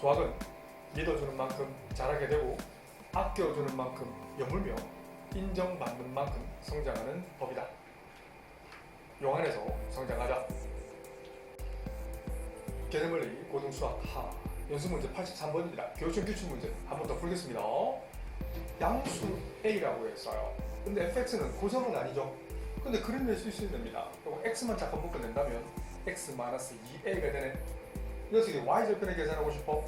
수학은 믿어주는 만큼 잘하게 되고 아껴주는 만큼 여물며 인정받는 만큼 성장하는 법이다. 용안에서 성장하자. 개념원리 고등수학 하 연습문제 83번입니다. 교육청 기출문제 한 번 더 풀겠습니다. 양수 A라고 했어요. 근데 fx는 고정은 아니죠. 근데 그림 낼 수 있어야 됩니다. 그리고 x만 잠깐 묶어낸다면 x-2a가 되네. 이 녀석이 y절편에 계산하고 싶어?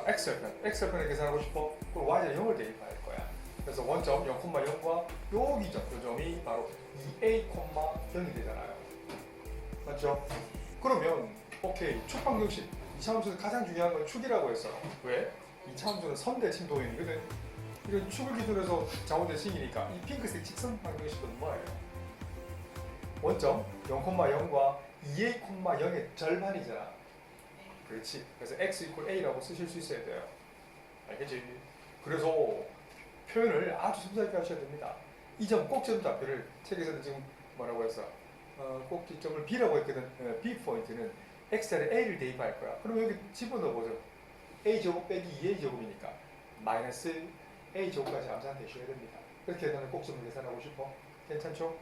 x절편에 계산하고 싶어? 그럼 y절 0을 대입할 거야. 그래서 원점 0,0과 여기죠. 요 점이 바로 2a,0이 되잖아요. 맞죠? 그러면 오케이, 축 방정식 2차함수에서 가장 중요한 건 축이라고 했어. 왜? 2차함수는 선대칭 도형이거든. 이건 축을 기준으로 해서 자원대칭이니까 이 핑크색 직선 방정식은 뭐예요? 원점 0,0과 2a,0의 절반이잖아. 그렇지. 그래서 x = a라고 쓰실 수 있어야 돼요. 알겠지? 그래서 표현을 아주 섬세하게 하셔야 됩니다. 이 점 꼭지점 좌표를 책에서는 지금 뭐라고 했어? 꼭지점을 b라고 했거든. b 포인트는 x자리에 a를 대입할 거야. 그럼 여기 집어넣어 보죠. a제곱 빼기 2a제곱이니까 마이너스 a제곱까지 암산되셔야 됩니다. 그렇게 계산을 꼭점을 계산하고 싶어? 괜찮죠?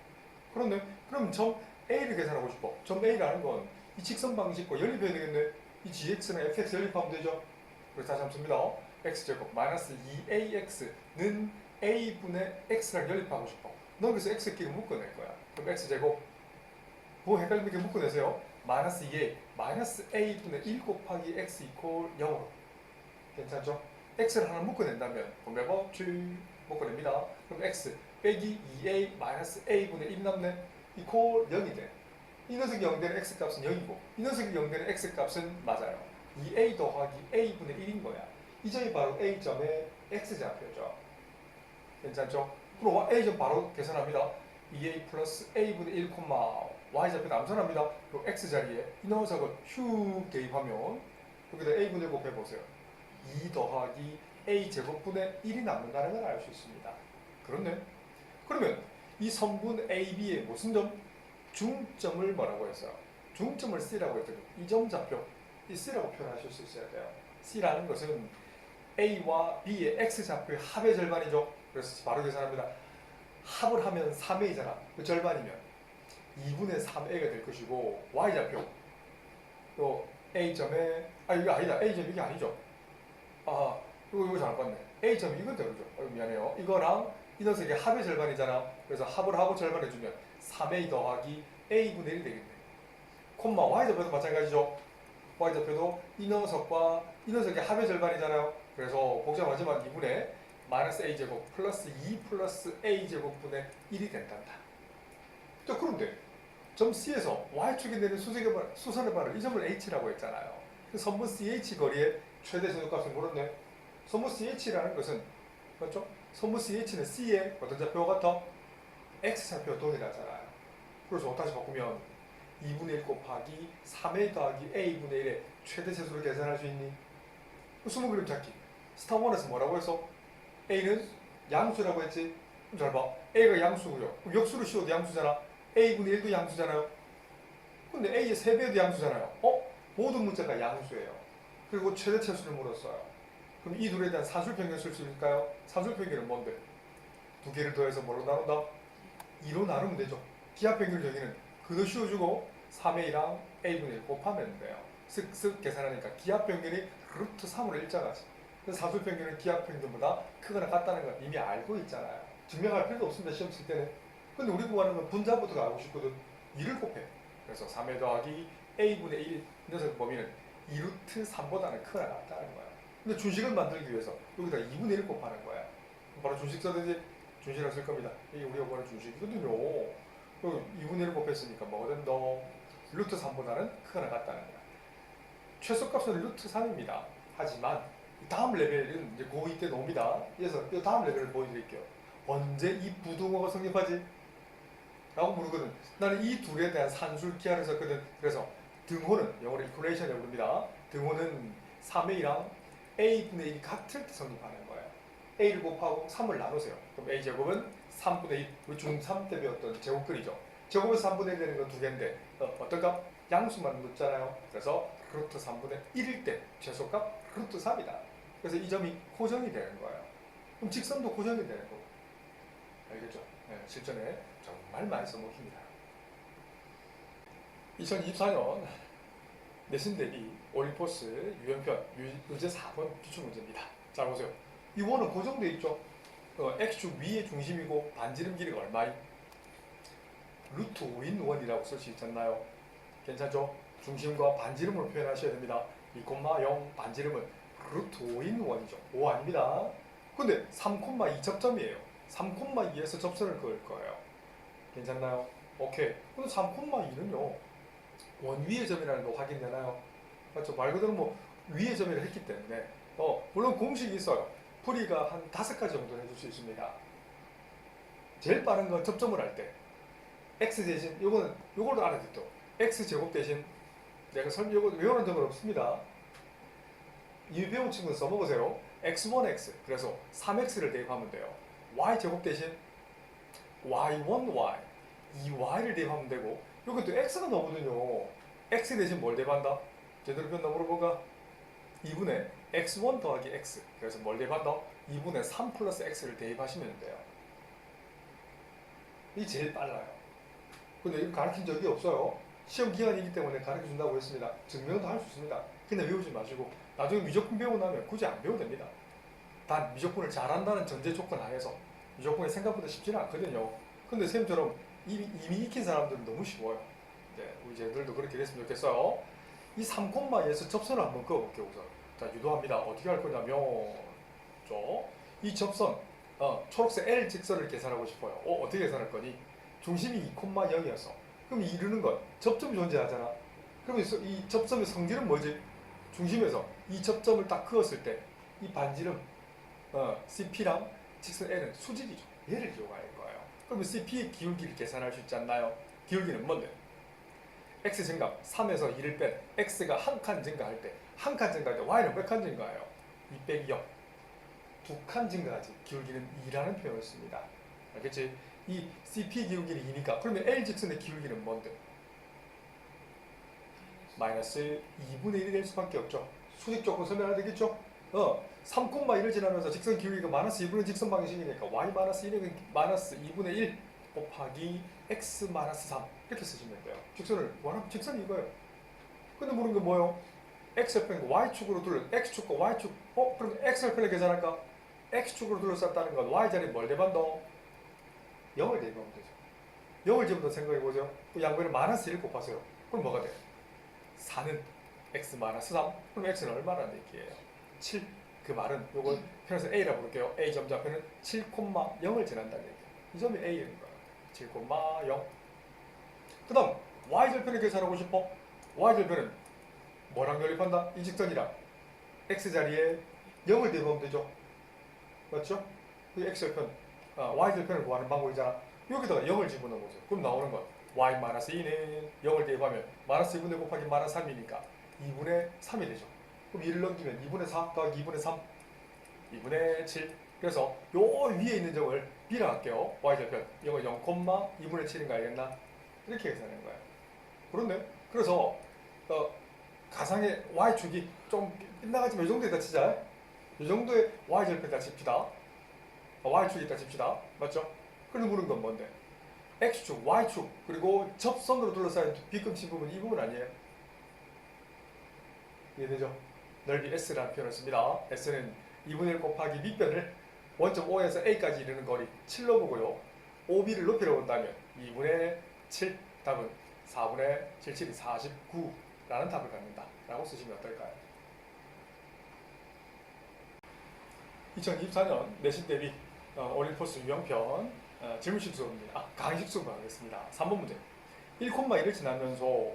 그런데 그럼 점 a를 계산하고 싶어. 점 a라는 건 이 직선 방식과 연립해야 되겠네. 이 gx랑 fx 연립하면 되죠. 그래서 다시 한번 씁니다. x제곱 마이너스 2ax는 a분의 x랑 연립하고 싶어. 넌 그래서 x끼리 묶어낼 거야. 그럼 x제곱 뭐 헷갈리게 묶어내세요. 마이너스 2a 마이너스 a분의 1 곱하기 x = 0으로. 괜찮죠? x를 하나 묶어낸다면 분배법 묶어냅니다. 그럼 x 빼기 2a 마이너스 a분의 1 남네. 이퀄 0이 돼. 이 녀석이 0되는 x값은 0이고 이 녀석이 0되는 x값은 맞아요. 2a 더하기 a분의 1인 거야. 이 점이 바로 a점의 x좌표죠. 괜찮죠? 그럼 a점 바로 계산합니다. 2a 플러스 a분의 1, y좌표 남선합니다. 그리고 x자리에 이 녀석을 슉 대입하면 여기다 a분의 1 곱해보세요. 2 더하기 a제곱분의 1이 남는다는 걸 알 수 있습니다. 그렇네. 그러면 이 선분 AB의 무슨 점? 중점을 뭐라고 했어요? 중점을 C라고 했거든요. 이 점 좌표, 이 C라고 표현하실 수 있어야 돼요. C라는 것은 A와 B의 X좌표의 합의 절반이죠. 그래서 바로 계산합니다. 합을 하면 3A잖아. 그 절반이면 2분의 3A가 될 것이고 Y좌표 또 A점에 이거 아니다. A점 이게 아니죠. 이거 잘못 봤네. A점 이건 되죠. 미안해요. 이거랑 이 녀석의 합의 절반이잖아. 그래서 합을 하고 절반 해주면 3a 더하기 a분의 1이 되겠네. 콤마 y좌표도 마찬가지죠. y좌표도 이 녀석과 이 녀석의 합의 절반이잖아요. 그래서 곡자 마지막 2분의 마이너스 a제곱 플러스 2 플러스 a제곱분의 1이 된단다. 자, 그런데 점 C에서 y축에 내린 수선의 반을 이 점을 h라고 했잖아요. 그 선분 CH 거리의 최대 제곱값을 물었네. 선분 CH라는 것은 맞죠? 선분 CH는 C의 어떤 좌표와 같아? X좌표와 동일하잖아요. 그래서 다시 바꾸면 2분의 1 곱하기 3a 더하기 a분의 1의 최대 세수를 계산할 수 있니? 수능 그림 찾기. 스타1에서 뭐라고 했어? a는 양수라고 했지? 잘 봐. a가 양수고요. 그럼 역수로 씌워도 양수잖아. a분의 1도 양수잖아요. 근데 a의 3배도 양수잖아요. 모든 문자가 양수예요. 그리고 최대 차수를 물었어요. 그럼 이 둘에 대한 산술평균 쓸 수 있을까요? 산술평균은 뭔데? 두 개를 더해서 뭐로 나눈다? 2로 나누면 되죠. 기하평균 여기는 그도 씌워주고 3a랑 a분의 1 곱하면 돼요. 쓱쓱 계산하니까 기하평균이 루트 3으로 일정하지. 그래서 산술평균은 기하평균보다 크거나 같다는 걸 이미 알고 있잖아요. 증명할 필요도 없습니다. 시험 칠 때는. 근데 우리 구하는 건 분자부터가 알고 싶거든. 2를 곱해. 그래서 3에 더하기 a분의 1 녀석 범위는 2루트 3보다는 크거나 같다는 거야. 근데 준식을 만들기 위해서 여기다 2분의 1 곱하는 거야. 바로 준식 써야지. 준식이라고 쓸 겁니다. 이게 우리가 구하는 준식이거든요. 2분의 1 곱했으니까 뭐가 된다? 루트 3보다는 크거나 같다는 거야. 최소값은 루트 3입니다. 하지만 다음 레벨은 이제 고2 때 놉니다. 그래서 이 다음 레벨을 보여드릴게요. 언제 이 부등호가 성립하지? 라고 물으거든. 나는 이 둘에 대한 산술 기하를 썼거든. 그래서 등호는 영어로 이퀄레이션이라고 부릅니다. 등호는 3a랑 a분의 1이 같을 때 성립하는 거예요. a를 곱하고 3을 나누세요. 그럼 a제곱은 3분의 1, 우리 중3 때 배웠던 제곱글이죠. 제곱에서 3분의 1 되는 건 두 개인데 어떤 값? 양수만 묻잖아요. 그래서 루트 3분의 1일 때 최소값 루트 3이다. 그래서 이 점이 고정이 되는 거예요. 그럼 직선도 고정이 되는 거고. 알겠죠? 네, 실전에 정말 많이 써먹힙니다. 2024년 내신 대비 올림포스 유형편 문제 4번 기출문제입니다. 자 보세요. 이 원은 고정되어 있죠. X축 위의 중심이고 반지름 길이가 얼마인? 루트 5인 원이라고 쓸 수 있잖아요. 괜찮죠? 중심과 반지름으로 표현하셔야 됩니다. 2,0 반지름은 루트 5인 원이죠. 5 아닙니다. 근데 3,2 접점이에요. 3,2에서 접선을 그을 거예요. 괜찮나요? 오케이. 근데 3,2는요. 원 위의 점이라는 거 확인되나요? 맞죠? 말 그대로 뭐 위의 점이라 했기 때문에 물론 공식이 있어요. 풀이가 한 5가지 정도 해줄 수 있습니다. 제일 빠른 건 접점을 할 때 x 대신 요거를 알아듣죠. x 제곱 대신 내가 요거 외우는 점은 없습니다. 이미 배운 친구는 써먹으세요. x1x 그래서 3x를 대입하면 돼요. y 제곱 대신 y1y 2y를 대입하면 되고 여기 또 x가 나오거든요. x 대신 뭘 대입한다? 제대로 표현나 물어볼까? 2분의 x1 더하기 x 그래서 뭘 대입한다? 2분의 3 플러스 x를 대입하시면 돼요. 이게 제일 빨라요. 근데 이거 가르친 적이 없어요. 시험 기간이기 때문에 가르쳐준다고 했습니다. 증명도 할 수 있습니다. 근데 외우지 마시고 나중에 미적분 배우고 나면 굳이 안 배워도 됩니다. 단 미적분을 잘한다는 전제 조건 하에서 미적분이 생각보다 쉽지는 않거든요. 근데 쌤처럼 이미 익힌 사람들은 너무 쉬워요. 네, 우리 쟤들도 그렇게 됐으면 좋겠어요. 이 3,2에서 접선을 한번 그어볼게요. 우선. 자, 유도합니다. 어떻게 할 거냐면 이 접선 초록색 L 직선을 계산하고 싶어요. 어떻게 계산할 거니? 중심이 2,0이어서 그럼 이루는 건 접점이 존재하잖아. 그러면 이 접점의 성질은 뭐지? 중심에서 이 접점을 딱 그었을 때 이 반지름 CP랑 직선 L은 수직이죠. 얘를 이용할 거예요. 그러면 CP의 기울기를 계산할 수 있지 않나요? 기울기는 뭔데? X 증가 3에서 2를 뺀 X가 한 칸 증가할 때 한 칸 증가할 때 Y는 몇 칸 증가해요? 2 빼기 0 두 칸 증가하지. 기울기는 2라는 표현을 씁니다. 알겠지? 이 CP 기울기는 2니까 그러면 L 직선의 기울기는 뭔데? 마이너스 2분의 1이 될 수밖에 없죠. 수직 조건 설명해야 되겠죠? 3,1을 지나면서 직선 기울기가 마이너스 2분의 직선 방식이니까 y 마이너스 1은 마이너스 2분의 1 곱하기 x 마이너스 3 이렇게 쓰시면 돼요. 직선을 원하면 직선이 이거예요. 근데 모르는 게 뭐예요? x절편 y축으로 x축과 y축 그럼 x절편을 계산할까? x축으로 둘러쌌다는 건 y자리에 뭘 대입한다? 0을 대입하면 되죠. 0을 지금부터 생각해보세요. 그 양변에 마이너스 1 곱하세요. 그럼 뭐가 돼? 4는 x 마이너스 3 그럼 x는 얼마라는 얘기예요? 7. 그 말은 요걸 편에서 a라 부를게요. a 점좌표는 7,0을 지난다는 얘기예요. 이 점이 a인 거예요. 7,0. 그 다음 y절편을 계산하고 싶어? y절편은 뭐랑 연립한다? 이 직선이랑 x자리에 0을 대입하면 되죠. 맞죠? 이 x절편, y절편을 구하는 방법이잖아. 여기다가 0을 집어넣어보세요. 그럼 나오는 건 y-2는 0을 대입하면 마이너스 2분의 곱하기 마이너스 3이니까 2분의 3이 되죠. 그럼 2를 넘기면 2분의 4 더하기 2분의 3 2분의 7 그래서 요 위에 있는 점을 b라 할게요. y절편 이거 0, 2분의 7인가 알겠나? 이렇게 계산하는 거예요. 그렇네. 그래서 가상의 y축이 좀 빗나가지만 이 정도에다 치자. 이 정도의 y절편에다 칩시다. y축이 있다 칩시다. 맞죠? 그래서 물은 건 뭔데? x축, y축 그리고 접선으로 둘러싸인 빗금치 부분 이 부분 아니에요? 이해되죠? 넓이 S라는 표현을 씁니다. S는 2분의 1 곱하기 밑변을 원점 O에서 A까지 이르는 거리 7로 보고요. OB를 높이로 본다면 2분의 7 답은 4분의 77이 49라는 답을 갖는다 라고 쓰시면 어떨까요? 2024년 내신 대비 올림포스 유형편 질문식 수업입니다. 강의식 수업을 하겠습니다. 3번 문제 1,1을 지나면서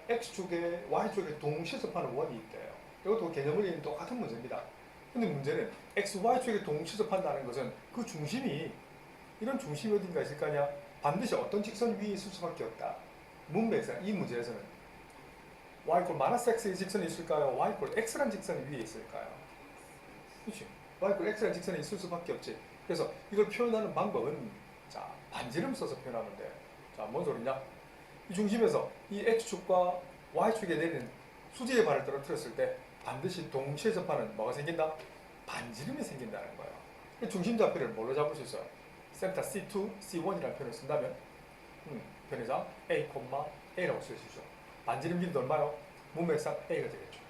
X축에 Y축에 동시접하는 원이 있대요. 이것도 개념을 똑같은 문제입니다. 근데 문제는 X, Y축에 동시접한다는 것은 그 중심이 이런 중심이 어딘가 있을 거 아니야? 반드시 어떤 직선 위에 있을 수밖에 없다. 문맥상 이 문제에서는 Y = 마이너스 X의 직선이 있을까요? Y = X란 직선이 위에 있을까요? 그렇지. Y = X란 직선이 있을 수밖에 없지. 그래서 이걸 표현하는 방법은 자 반지름 써서 표현하면 돼. 자, 뭔 소리냐? 이 중심에서 이 X축과 Y축에 내리는 수직의 발을 떨어뜨렸을 때 반드시 동시에 접하는 뭐가 생긴다? 반지름이 생긴다는 거예요. 중심좌표를 뭘로 잡을 수 있어요? 센터 C2, C1이라는 표현을 쓴다면 편의상 A, A라고 쓸 수 있죠. 반지름 길이도 얼마요? 문맥상 A가 되겠죠.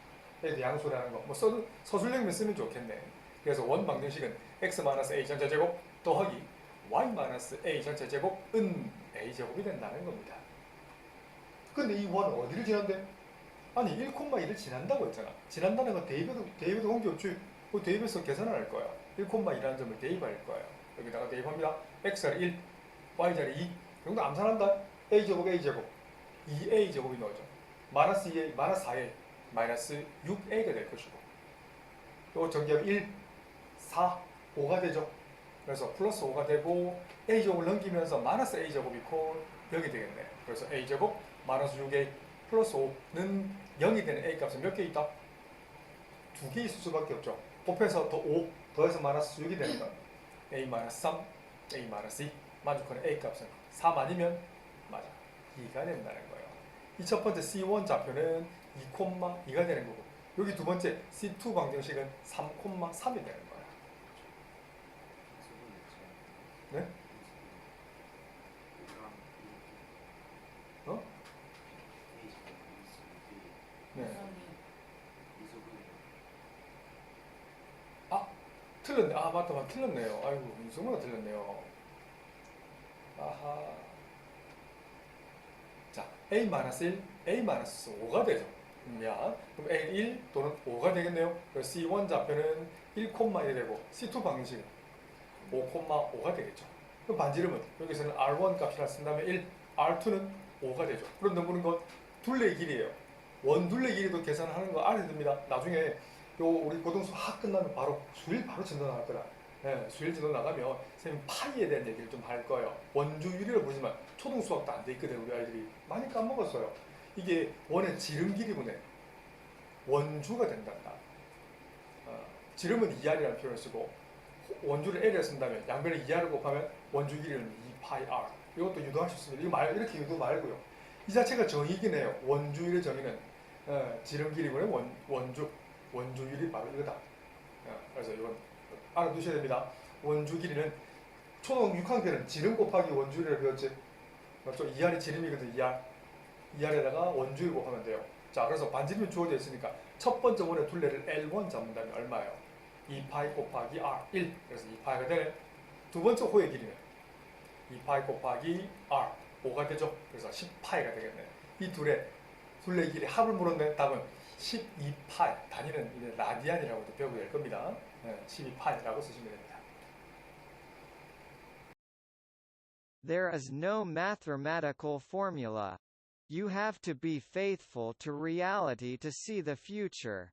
A도 양수라는 거. 뭐 서술형이면 쓰면 좋겠네. 그래서 원 방정식은 x-a 전체 제곱 더하기 y-a 전체 제곱은 a 제곱이 된다는 겁니다. 근데 이 원은 어디를 지난대? 아니 1,2를 지난다고 했잖아. 지난다는 건 대입에도 관계없지. 그 대입해서 계산을 할 거야. 1,2라는 점을 대입할 거예요. 여기다가 대입합니다. x자리 1, y자리 2. 이 정도 암산한다. a제곱 a제곱 2a제곱이 나오죠. 마이너스 2a, 마이너스 4a, 마이너스 6a가 될 것이고 또 정기하면 1, 4, 5가 되죠. 그래서 플러스 5가 되고 a제곱을 넘기면서 마이너스 a제곱이 곧 0이 되겠네. 그래서 a제곱 마이너스 6a 플러스 5는 0이 되는 a 값은 몇 개 있다? 2개 있을 수밖에 없죠. 곱해서 더 5 더해서 마이너스 6이 되는 건 a 마이너스 3, a 마이너스 2 만족하는 a 값은 3 아니면 맞아 2가 된다는 거예요. 이 첫 번째 C1 좌표는 2,2가 되는 거고 여기 두 번째 C2 방정식은 3,3이 되는 거예요. 네? 어? 네. 아, 틀렸네. 아, 맞다. 틀렸네요. 아이고, 민수가 틀렸네요. 아하. 자, A-1, A-5가 되죠. 그럼 A1 또는 5가 되겠네요. 그래서 C1 좌표는 1,1이 되고 C2 방정식은 5,5가 되겠죠. 그럼 반지름은 여기서는 R1 값이라 쓴다면 1, R2는 5가 되죠. 그럼 넘는 건 둘레의 길이에요. 원둘레 길이도 계산하는 거 알아야 됩니다. 나중에 요 우리 고등수 학 끝나면 바로 수일 바로 진도 나갈 거라. 네, 수일 진도 나가면 선생님 파이에 대한 얘기를 좀 할 거예요. 원주율이라고 보지만 초등수학도 안 돼 있거든 우리 아이들이 많이 까먹었어요. 이게 원의 지름 길이분의 원주가 된단다. 지름은 2R이라는 표현을 쓰고 원주를 L에 쓴다면 양변을 2R을 곱하면 원주 길이는 2πr. 이것도 유도할 수 있습니다. 이렇게 유도 말고요. 이 자체가 정의긴 해요. 원주율의 정의는 지름 길이분의 원주율이 바로 이거다. 그래서 이건 알아두셔야 됩니다. 원주 길이는 초등 6학년은 지름 곱하기 원주율을 배웠지. 맞죠? 2R이 지름이거든. 2R에다가 원주율 곱하면 돼요. 자, 그래서 반지름이 주어져 있으니까 첫 번째 원의 둘레를 L1 잡는다면 얼마예요? 2파이 곱하기 R 1. 그래서 2파이가 되네. 두 번째 호의 길이는 2파이 곱하기 R 5가 되죠. 그래서 10파이가 되겠네. 이 둘레 길이 합을 물었네. 답은 12파이. 단위는 이제 라디안이라고도 배우게 될 겁니다. 12파이라고 쓰시면 됩니다. There is no mathematical formula. You have to be faithful to reality to see the future.